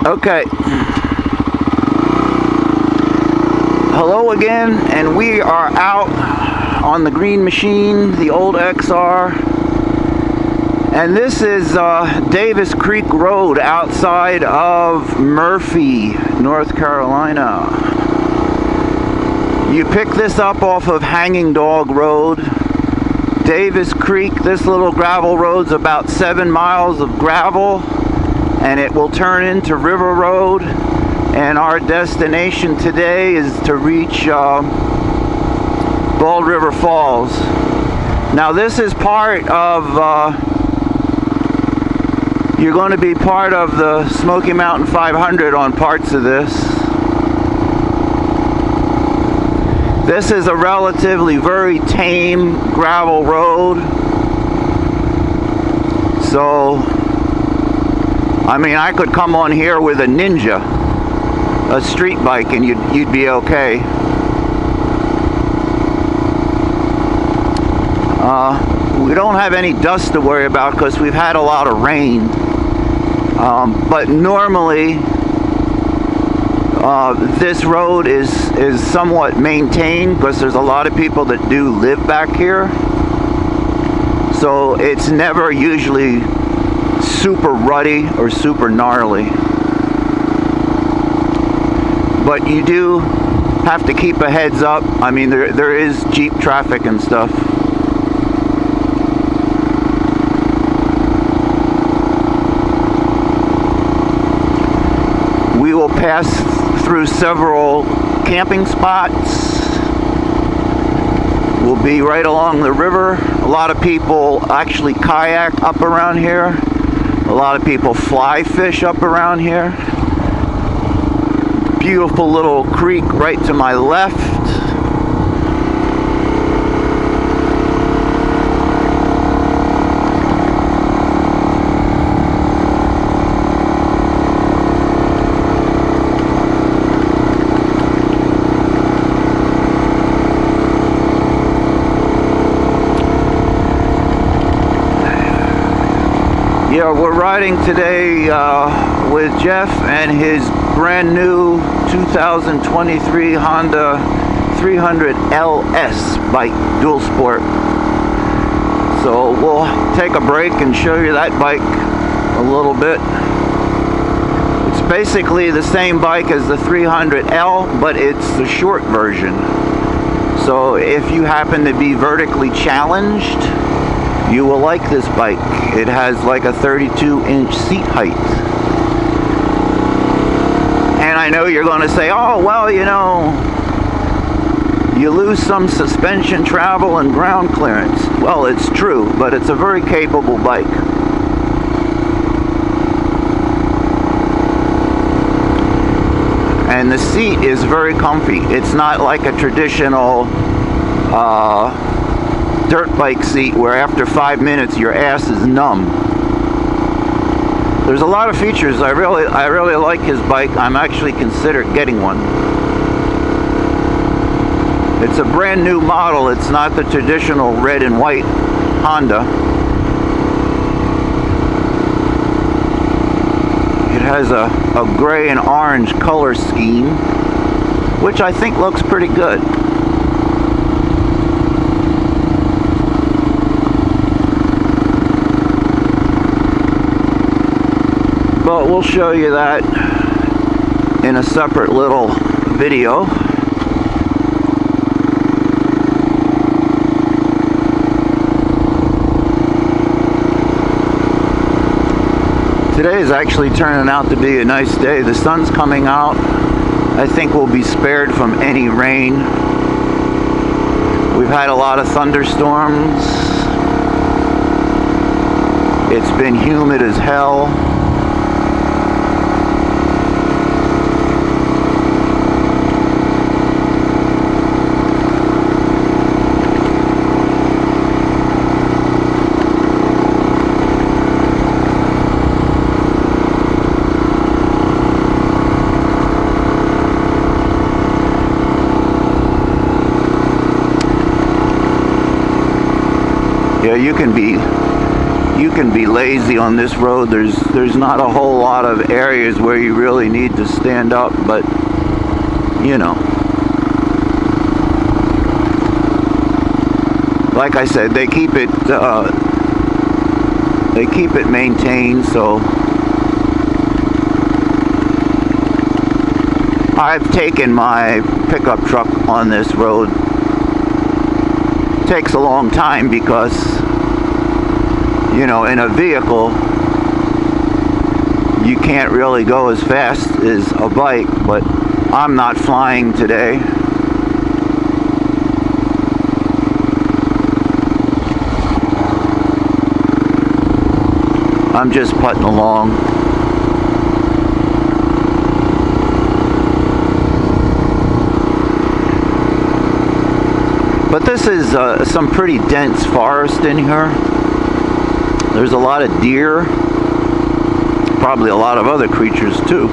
Okay. Hello again, and we are out on the green machine, the old XR. And this is Davis Creek Road outside of Murphy, North Carolina. You pick this up off of Hanging Dog Road. Davis Creek, this little gravel road's about 7 miles of gravel, and it will turn into River Road. And our destination today is to reach Bald River Falls. Now this is part of, you're going to be part of the Smoky Mountain 500 on parts of this. This is a relatively very tame gravel road. So, I mean, I could come on here with a Ninja, a street bike, and you'd be okay. We don't have any dust to worry about because we've had a lot of rain. But normally, this road is somewhat maintained because there's a lot of people that do live back here. So it's never usually super rutty or super gnarly. But you do have to keep a heads up. I mean, there is Jeep traffic and stuff. We will pass through several camping spots. We'll be right along the river. A lot of people actually kayak up around here. A lot of people fly fish up around here. Beautiful little creek right to my left. Yeah, we're riding today with Jeff and his brand new 2023 Honda 300 LS bike, dual sport. So we'll take a break and show you that bike a little bit. It's basically the same bike as the 300L, but it's the short version. So if you happen to be vertically challenged, you will like this bike. It has like a 32-inch seat height. And I know you're going to say, oh, well, you know, you lose some suspension travel and ground clearance. Well, it's true, but it's a very capable bike. And the seat is very comfy. It's not like a traditional dirt bike seat where after 5 minutes your ass is numb. There's a lot of features. I really like his bike. I'm actually considering getting one. It's a brand new model. It's not the traditional red and white Honda. It has a gray and orange color scheme, which I think looks pretty good. But we'll show you that in a separate little video. Today is actually turning out to be a nice day. The sun's coming out. I think we'll be spared from any rain. We've had a lot of thunderstorms. It's been humid as hell. Yeah, you can be you can be lazy on this road. There's not a whole lot of areas where you really need to stand up, but you know, like I said, they keep it maintained. So I've taken my pickup truck on this road. It takes a long time because, you know, in a vehicle you can't really go as fast as a bike, but I'm not flying today. I'm just putting along. But this is some pretty dense forest in here. There's a lot of deer, probably a lot of other creatures too.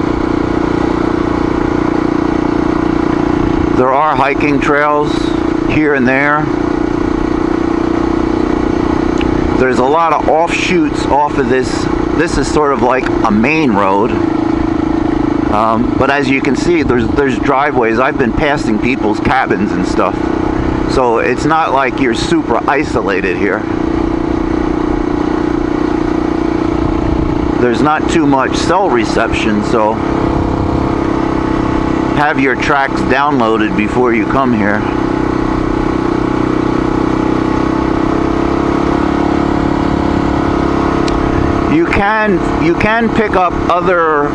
There are hiking trails here and there. There's a lot of offshoots off of this. This is sort of like a main road. But as you can see, there's driveways. I've been passing people's cabins and stuff. So it's not like you're super isolated here. There's not too much cell reception, so have your tracks downloaded before you come here. You can pick up other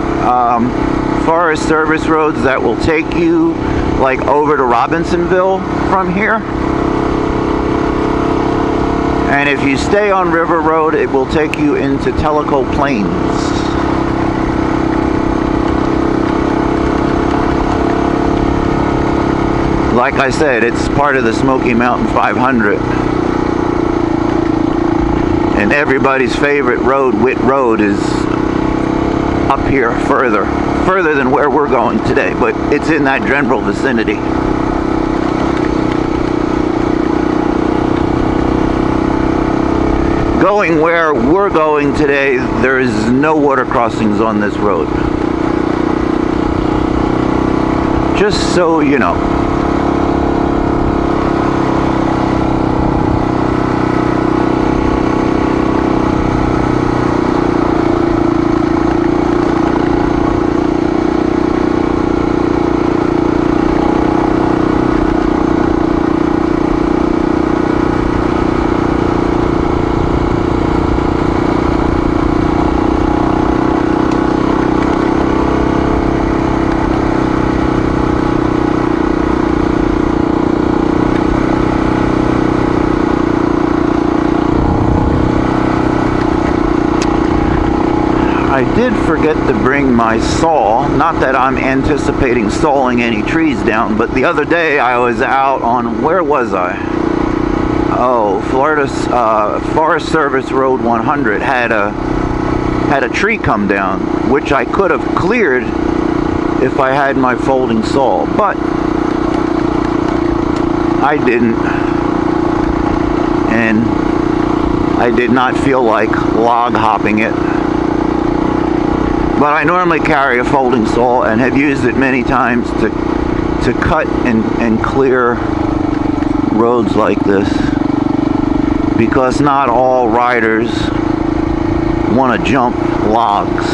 Forest Service roads that will take you like over to Robinsonville from here. And if you stay on River Road, it will take you into Tellico Plains. Like I said, it's part of the Smoky Mountain 500. And everybody's favorite road, Witt Road, is up here further than where we're going today, but it's in that general vicinity. Going where we're going today, there is no water crossings on this road. Just so you know. I did forget to bring my saw. Not that I'm anticipating sawing any trees down, but the other day I was out on, where was I? Oh, Florida's Forest Service Road 100 had a tree come down, which I could have cleared if I had my folding saw, but I didn't, and I did not feel like log hopping it. But I normally carry a folding saw and have used it many times to cut and clear roads like this, because not all riders want to jump logs.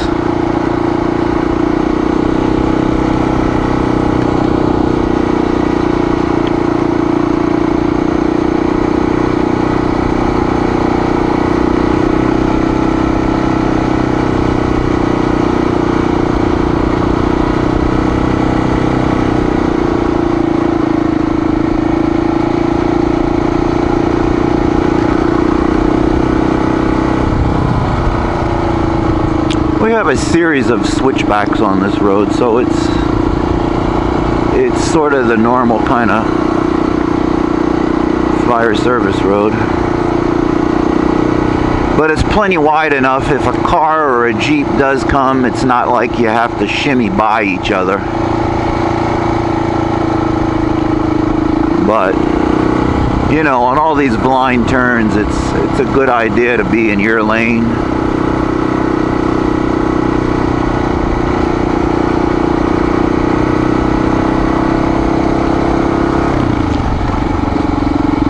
We have a series of switchbacks on this road, so it's sort of the normal kind of fire service road. But it's plenty wide enough if a car or a Jeep does come, it's not like you have to shimmy by each other. But you know, on all these blind turns, it's a good idea to be in your lane.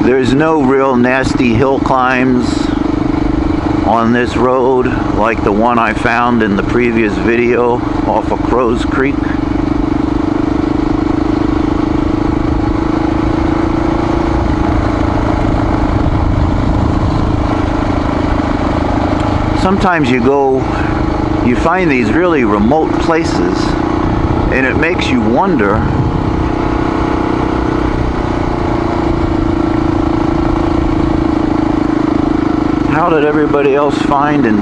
There's no real nasty hill climbs on this road like the one I found in the previous video off of Crow's Creek. Sometimes you find these really remote places, and it makes you wonder how did everybody else find and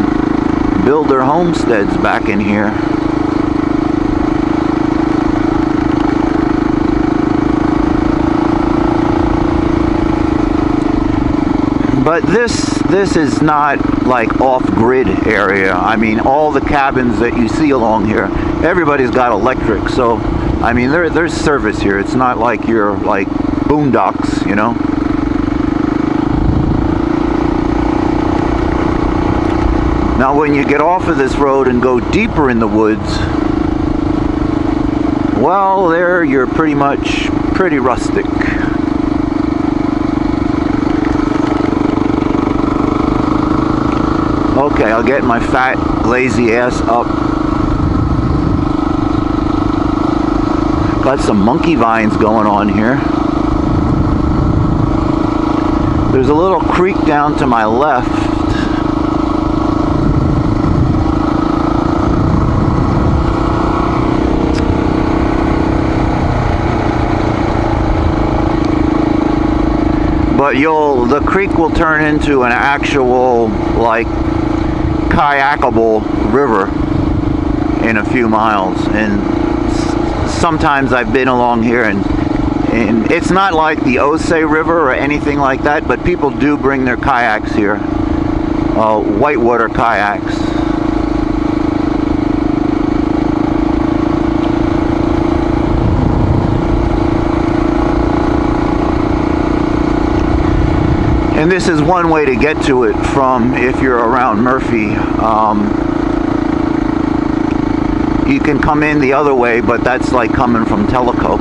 build their homesteads back in here? But this is not like off-grid area. I mean, all the cabins that you see along here, everybody's got electric. So, I mean, there's service here. It's not like you're like boondocks, you know. Now, when you get off of this road and go deeper in the woods, well, there you're pretty rustic. Okay, I'll get my fat, lazy ass up. Got some monkey vines going on here. There's a little creek down to my left. But the creek will turn into an actual, like, kayakable river in a few miles. And sometimes I've been along here, and it's not like the Osei River or anything like that, but people do bring their kayaks here, whitewater kayaks. And this is one way to get to it from, if you're around Murphy. You can come in the other way, but that's like coming from Tellico.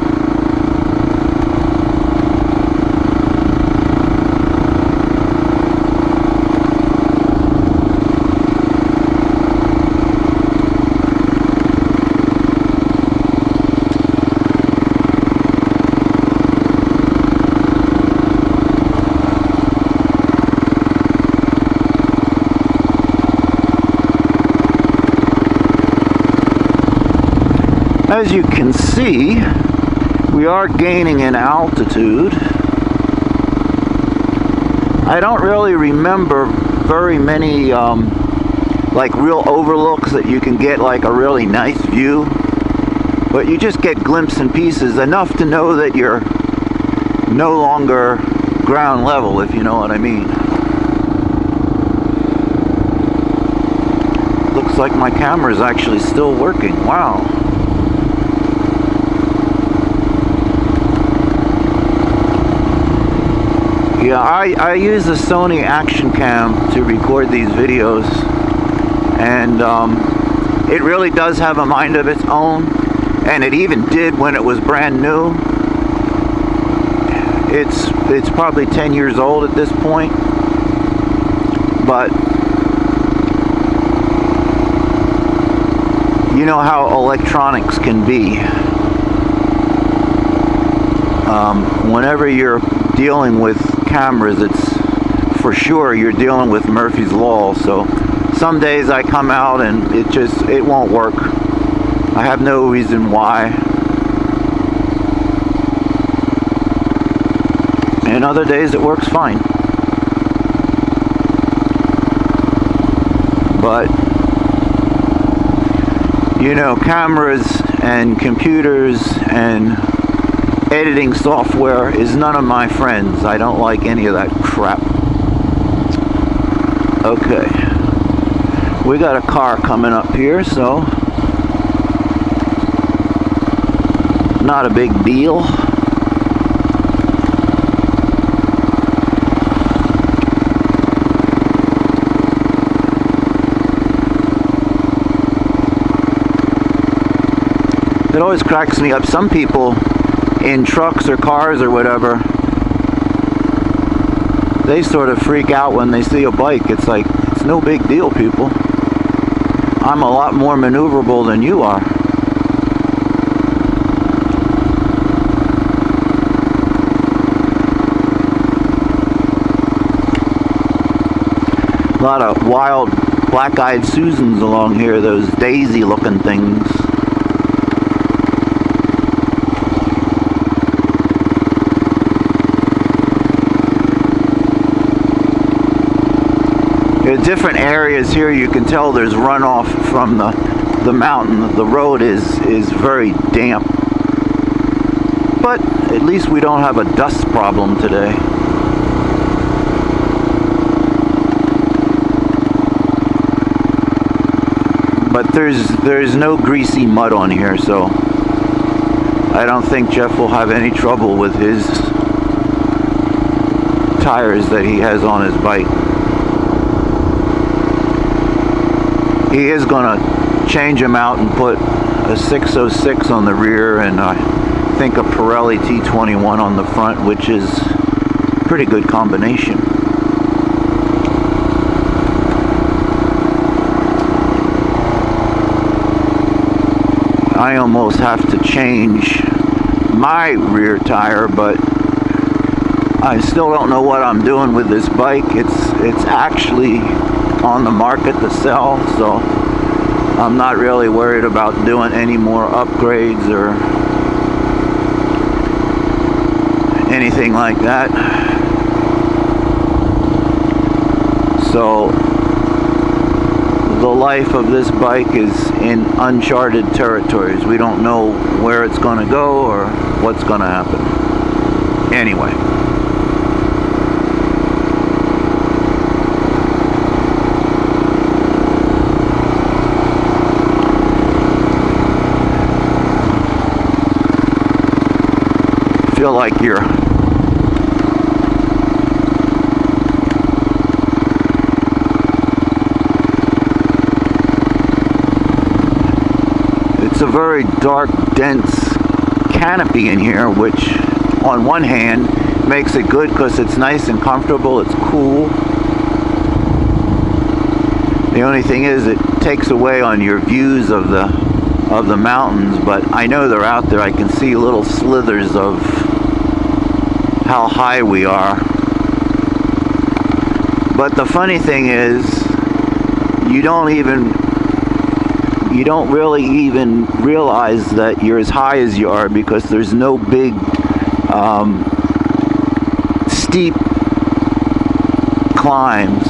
As you can see, we are gaining in altitude. I don't really remember very many like real overlooks that you can get like a really nice view, but you just get glimpses and pieces enough to know that you're no longer ground level, if you know what I mean. Looks like my camera is actually still working. Wow. Yeah, I use the Sony Action Cam to record these videos, and it really does have a mind of its own, and it even did when it was brand new. It's probably 10 years old at this point, but you know how electronics can be. Whenever you're dealing with cameras, it's for sure you're dealing with Murphy's Law. So some days I come out and it won't work. I have no reason why. And other days it works fine. But you know, cameras and computers and editing software is none of my friends. I don't like any of that crap. Okay. We got a car coming up here, so not a big deal. It always cracks me up. Some people in trucks or cars or whatever, they sort of freak out when they see a bike. It's like, it's no big deal, people. I'm a lot more maneuverable than you are. A lot of wild black-eyed Susans along here, those daisy-looking things. There are different areas here. You can tell there's runoff from the mountain. The road is very damp. But at least we don't have a dust problem today. But there's no greasy mud on here, so I don't think Jeff will have any trouble with his tires that he has on his bike. He is going to change them out and put a 606 on the rear and I think a Pirelli T21 on the front, which is a pretty good combination. I almost have to change my rear tire, but I still don't know what I'm doing with this bike. It's actually on the market to sell, so I'm not really worried about doing any more upgrades or anything like that. So the life of this bike is in uncharted territories. We don't know where it's going to go or what's going to happen. Anyway. Feel like you're it's a very dark, dense canopy in here, which on one hand makes it good because it's nice and comfortable, it's cool. The only thing is it takes away on your views of the mountains, but I know they're out there. I can see little slithers of how high we are. But the funny thing is, you don't really even realize that you're as high as you are because there's no big steep climbs.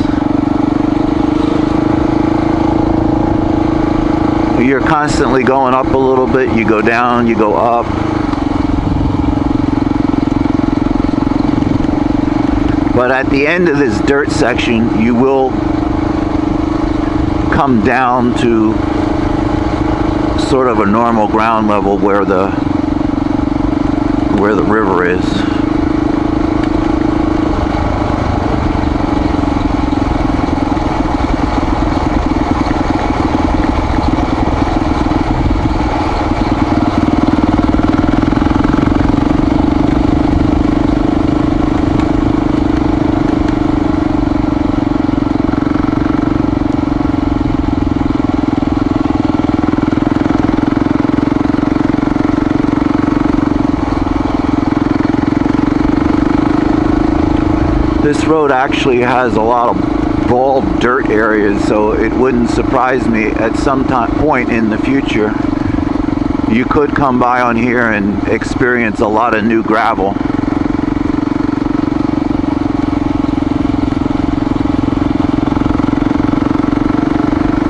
You're constantly going up a little bit, you go down, you go up. But at the end of this dirt section, you will come down to sort of a normal ground level where the river is. This road actually has a lot of bald dirt areas, so it wouldn't surprise me at some point in the future you could come by on here and experience a lot of new gravel.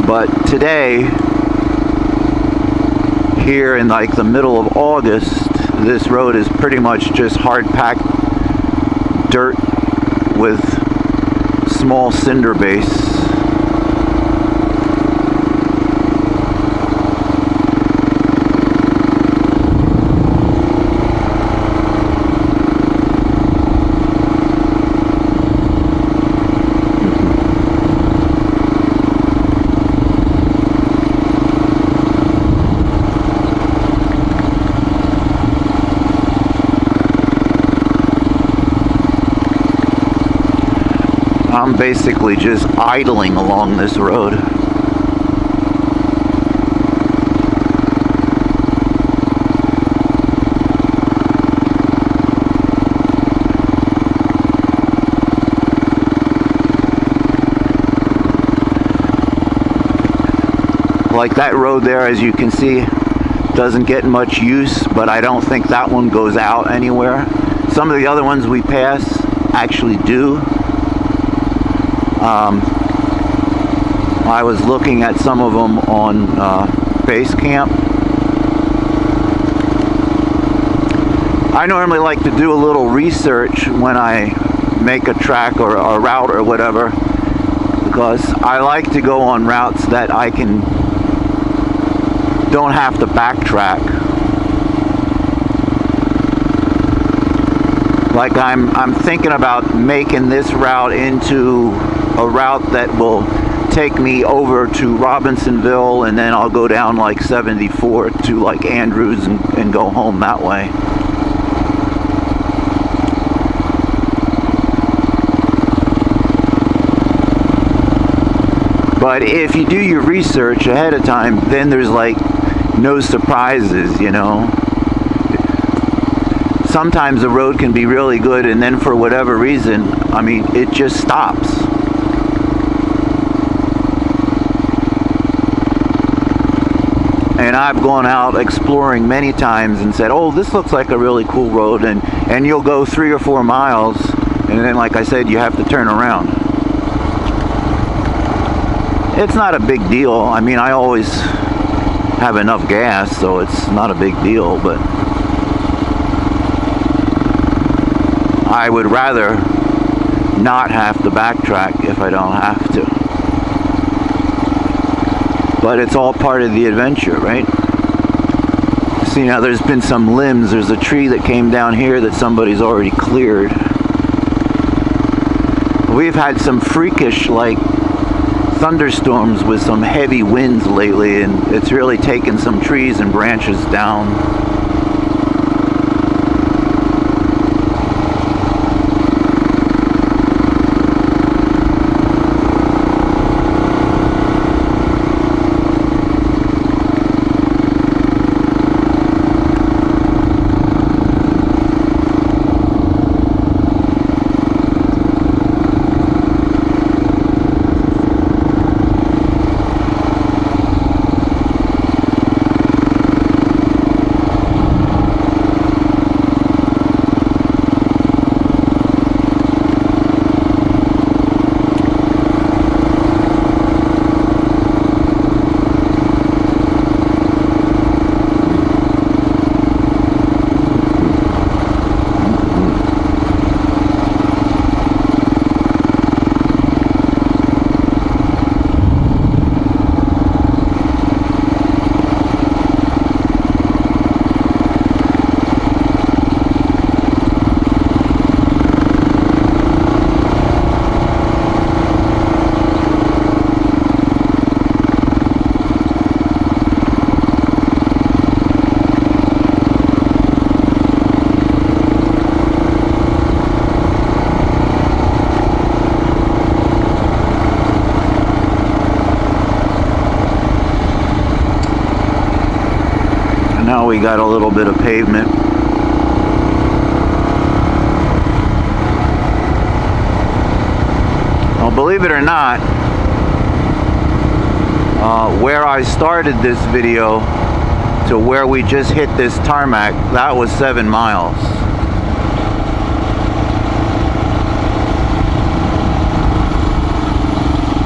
But today, here in like the middle of August, this road is pretty much just hard packed dirt with small cinder base. I'm basically just idling along this road. Like that road there, as you can see, doesn't get much use, but I don't think that one goes out anywhere. Some of the other ones we pass actually do. I was looking at some of them on base camp. I normally like to do a little research when I make a track or a route or whatever, because I like to go on routes that I don't have to backtrack. Like I'm thinking about making this route into a route that will take me over to Robinsonville, and then I'll go down like 74 to like Andrews and go home that way. But if you do your research ahead of time, then there's like no surprises, you know. Sometimes the road can be really good, and then for whatever reason, I mean, it just stops. And I've gone out exploring many times and said, oh, this looks like a really cool road, and you'll go 3 or 4 miles, and then, like I said, you have to turn around. It's not a big deal. I mean, I always have enough gas, so it's not a big deal, but I would rather not have to backtrack if I don't have to. But it's all part of the adventure, right? See, now there's been some limbs. There's a tree that came down here that somebody's already cleared. We've had some freakish, like, thunderstorms with some heavy winds lately, and it's really taken some trees and branches down. Now we got a little bit of pavement. Well, believe it or not, where I started this video to where we just hit this tarmac, that was 7 miles.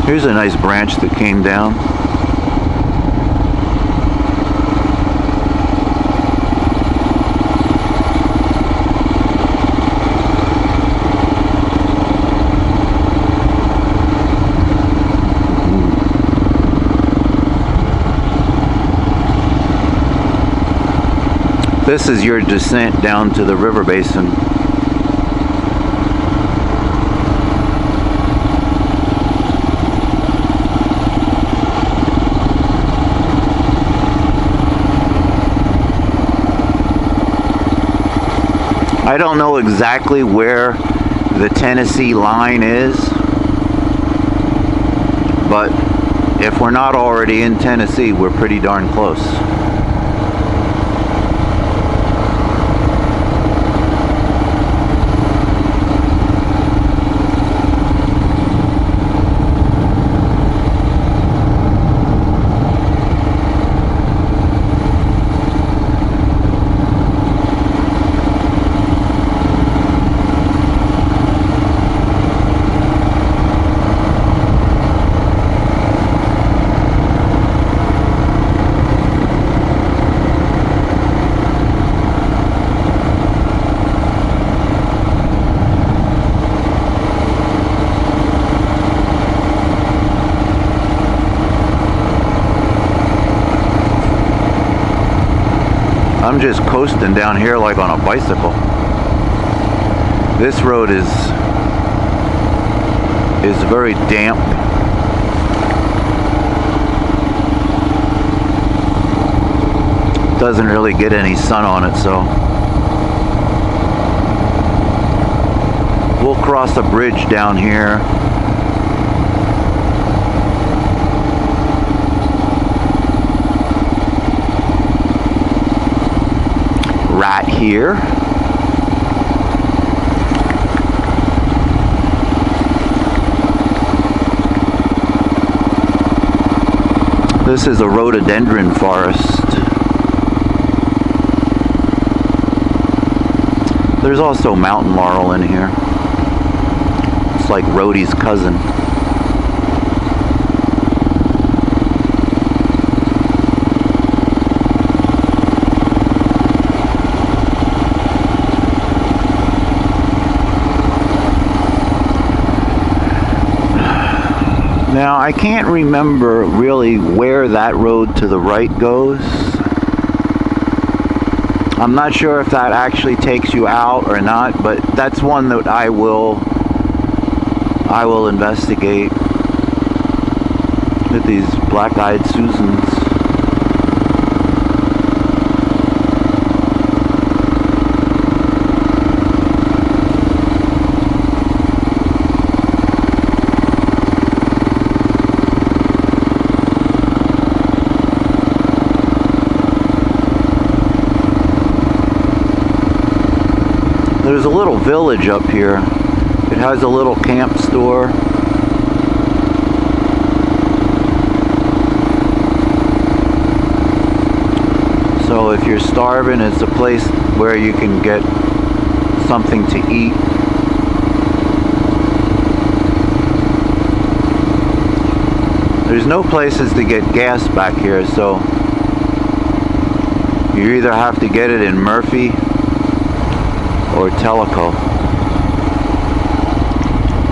Here's a nice branch that came down. This is your descent down to the river basin. I don't know exactly where the Tennessee line is, But if we're not already in Tennessee, we're pretty darn close. I'm just coasting down here like on a bicycle. This road is very damp. Doesn't really get any sun on it, so we'll cross a bridge down here. Right here. This is a rhododendron forest. There's also mountain laurel in here. It's like Rhodey's cousin. Now, I can't remember really where that road to the right goes. I'm not sure if that actually takes you out or not, but that's one that I will investigate with these black-eyed Susans. There's a little village up here. It has a little camp store. So if you're starving, it's a place where you can get something to eat. There's no places to get gas back here, so you either have to get it in Murphy or Tellico.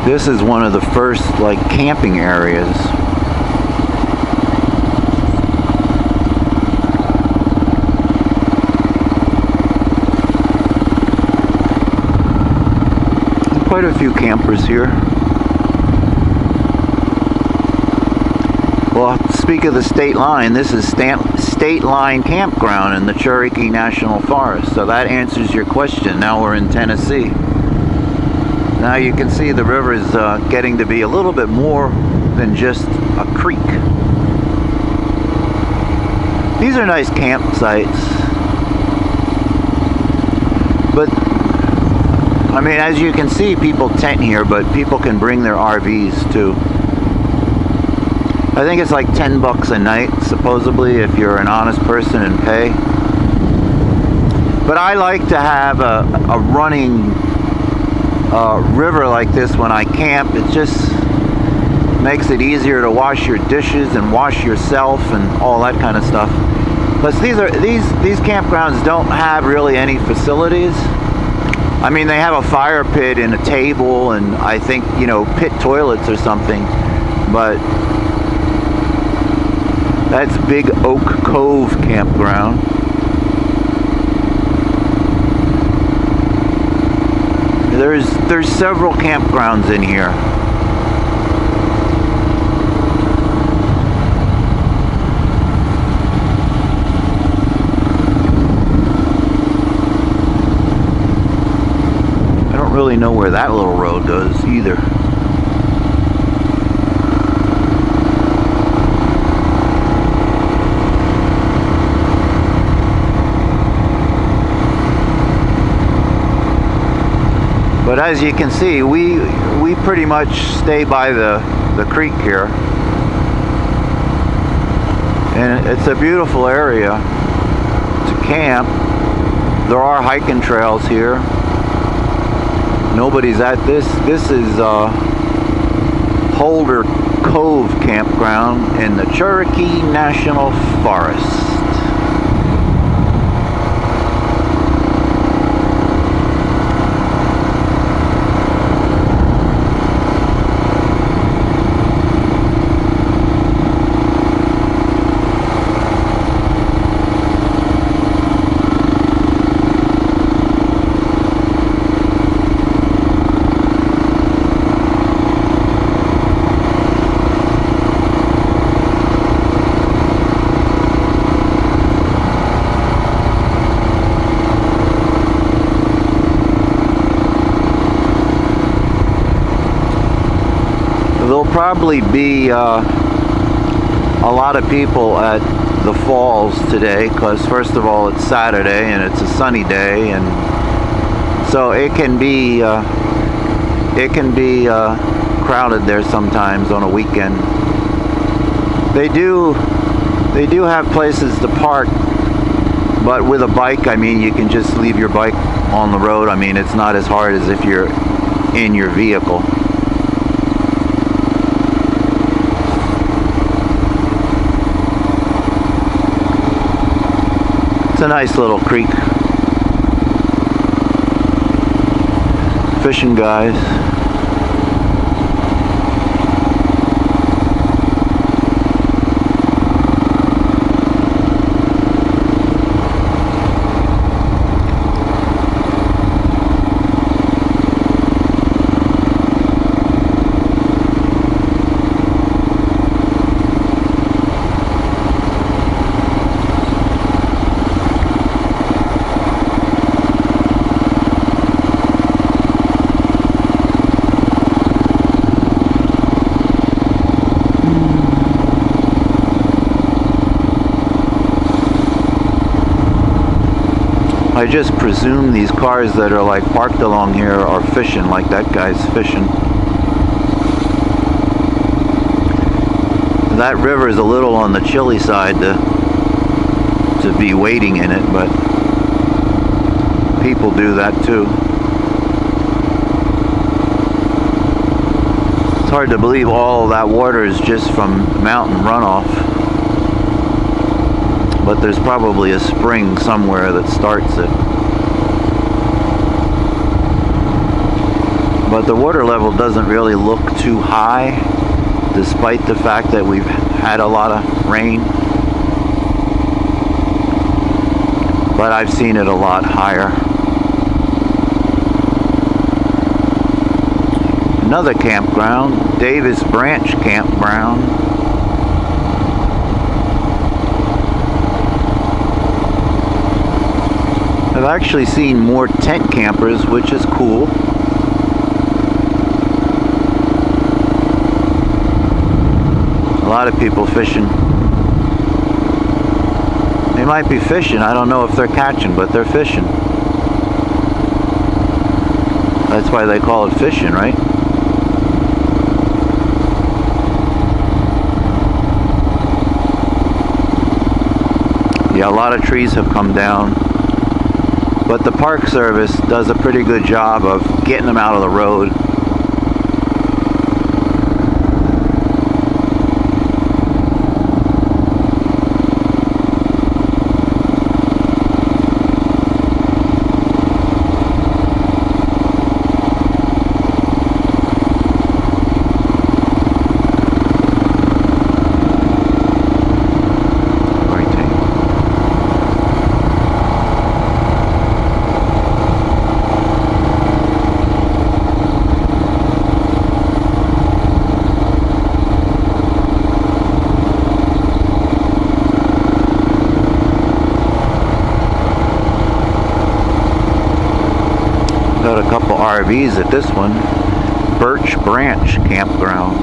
This is one of the first like camping areas. Quite a few campers here. Well, speak of the state line, this is State Line Campground in the Cherokee National Forest. So that answers your question. Now we're in Tennessee. Now you can see the river is getting to be a little bit more than just a creek. These are nice campsites. But, I mean, as you can see, people tent here, but people can bring their RVs too. I think it's like $10 a night, supposedly, if you're an honest person and pay. But I like to have a running river like this when I camp. It just makes it easier to wash your dishes and wash yourself and all that kind of stuff. Plus, these campgrounds don't have really any facilities. I mean, they have a fire pit and a table and I think, you know, pit toilets or something. But that's Big Oak Cove Campground. There's several campgrounds in here. I don't really know where that little road goes either. But as you can see, we pretty much stay by the creek here. And it's a beautiful area to camp. There are hiking trails here. Nobody's at this. This is Holder Cove Campground in the Cherokee National Forest. There'll probably be a lot of people at the falls today because first of all it's Saturday and it's a sunny day, and so it can be crowded there sometimes on a weekend. They do have places to park, but with a bike, I mean, you can just leave your bike on the road. I mean, it's not as hard as if you're in your vehicle. It's a nice little creek. Fishing guys. I just presume these cars that are like parked along here are fishing, like that guy's fishing. That river is a little on the chilly side to be wading in it, but people do that too. It's hard to believe all of that water is just from mountain runoff. But there's probably a spring somewhere that starts it. But the water level doesn't really look too high, despite the fact that we've had a lot of rain. But I've seen it a lot higher. Another campground, Davis Branch Campground. I've actually seen more tent campers, which is cool. A lot of people fishing. They might be fishing. I don't know if they're catching, but they're fishing. That's why they call it fishing, right? Yeah, a lot of trees have come down. But the Park Service does a pretty good job of getting them out of the road. Got a couple RVs at this one. Birch Branch Campground.